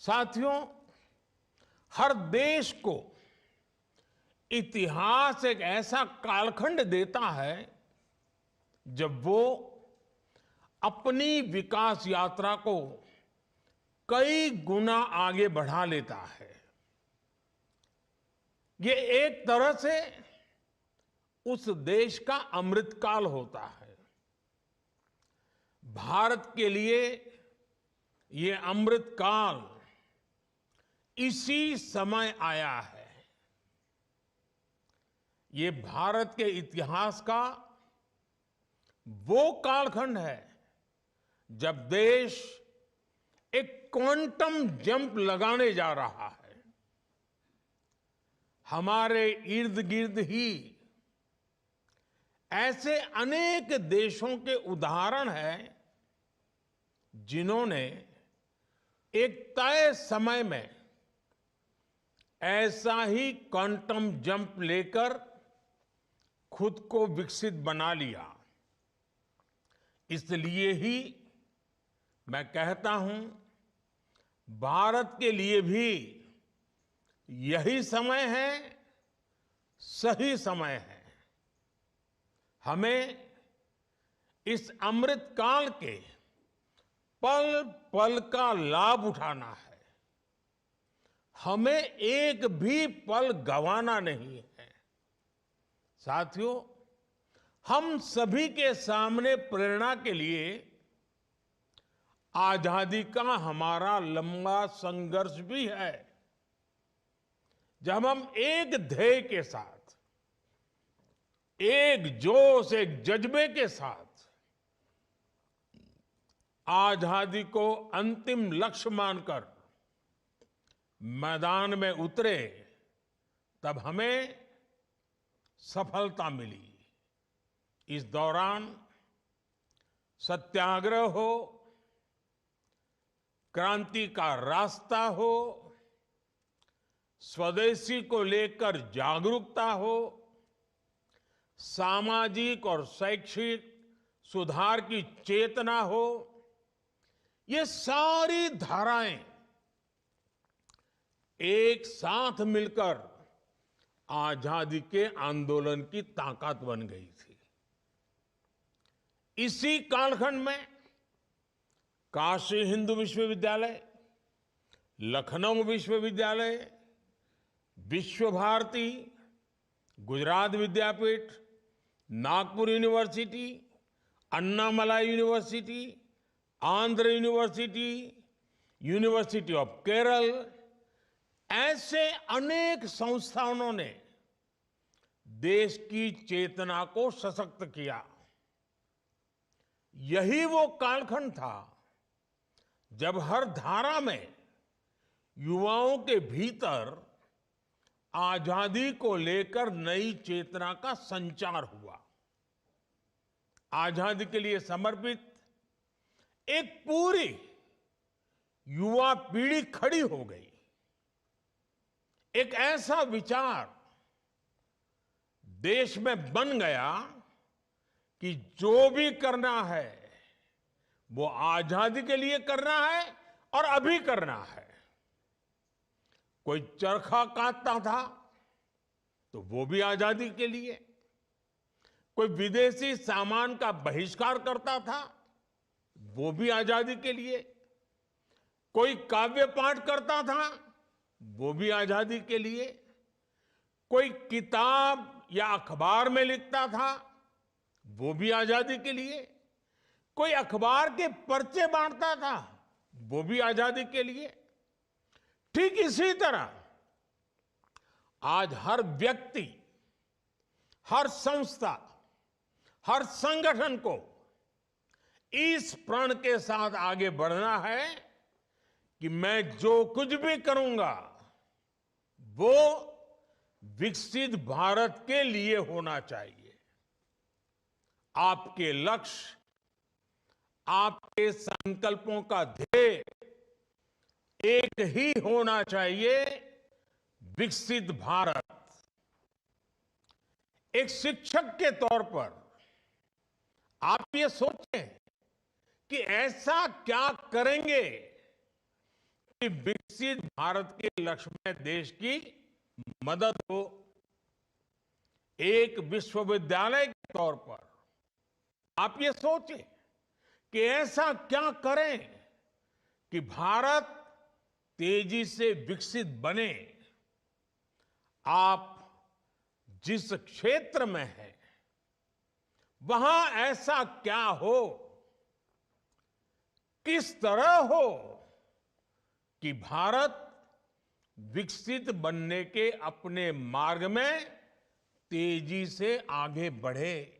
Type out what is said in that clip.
साथियों, हर देश को इतिहास एक ऐसा कालखंड देता है जब वो अपनी विकास यात्रा को कई गुना आगे बढ़ा लेता है। ये एक तरह से उस देश का अमृतकाल होता है। भारत के लिए ये अमृतकाल इसी समय आया है। ये भारत के इतिहास का वो कालखंड है जब देश एक क्वांटम जंप लगाने जा रहा है। हमारे इर्द गिर्द ही ऐसे अनेक देशों के उदाहरण हैं जिन्होंने एक तय समय में ऐसा ही क्वांटम जंप लेकर खुद को विकसित बना लिया। इसलिए ही मैं कहता हूं, भारत के लिए भी यही समय है, सही समय है। हमें इस अमृत काल के पल पल का लाभ उठाना है। हमें एक भी पल गंवाना नहीं है। साथियों, हम सभी के सामने प्रेरणा के लिए आजादी का हमारा लंबा संघर्ष भी है। जब हम एक ध्येय के साथ, एक जोश, एक जज्बे के साथ आजादी को अंतिम लक्ष्य मानकर मैदान में उतरे, तब हमें सफलता मिली। इस दौरान सत्याग्रह हो, क्रांति का रास्ता हो, स्वदेशी को लेकर जागरूकता हो, सामाजिक और शैक्षिक सुधार की चेतना हो, ये सारी धाराएं एक साथ मिलकर आजादी के आंदोलन की ताकत बन गई थी। इसी कालखंड में काशी हिंदू विश्वविद्यालय, लखनऊ विश्वविद्यालय, Vishwa Bharati, Gujarat Vidyapith, Nagpur University, Annamalai University, Andhra University, University of Kerala, ऐसे अनेक संस्थानों ने देश की चेतना को सशक्त किया। यही वो कालखंड था जब हर धारा में युवाओं के भीतर आजादी को लेकर नई चेतना का संचार हुआ। आजादी के लिए समर्पित एक पूरी युवा पीढ़ी खड़ी हो गई। एक ऐसा विचार देश में बन गया कि जो भी करना है वो आजादी के लिए करना है और अभी करना है। कोई चरखा काटता था तो वो भी आजादी के लिए, कोई विदेशी सामान का बहिष्कार करता था वो भी आजादी के लिए, कोई काव्य पाठ करता था वो भी आजादी के लिए, कोई किताब या अखबार में लिखता था वो भी आजादी के लिए, कोई अखबार के पर्चे बांटता था वो भी आजादी के लिए। ठीक इसी तरह आज हर व्यक्ति, हर संस्था, हर संगठन को इस प्रण के साथ आगे बढ़ना है कि मैं जो कुछ भी करूंगा वो विकसित भारत के लिए होना चाहिए। आपके लक्ष्य, आपके संकल्पों का ध्येय एक ही होना चाहिए, विकसित भारत। एक शिक्षक के तौर पर आप ये सोचें कि ऐसा क्या करेंगे कि विकसित भारत के लक्ष्य में देश की मदद हो। एक विश्वविद्यालय के तौर पर आप ये सोचें कि ऐसा क्या करें कि भारत तेजी से विकसित बने। आप जिस क्षेत्र में हैं, वहां ऐसा क्या हो, किस तरह हो कि भारत विकसित बनने के अपने मार्ग में तेजी से आगे बढ़े।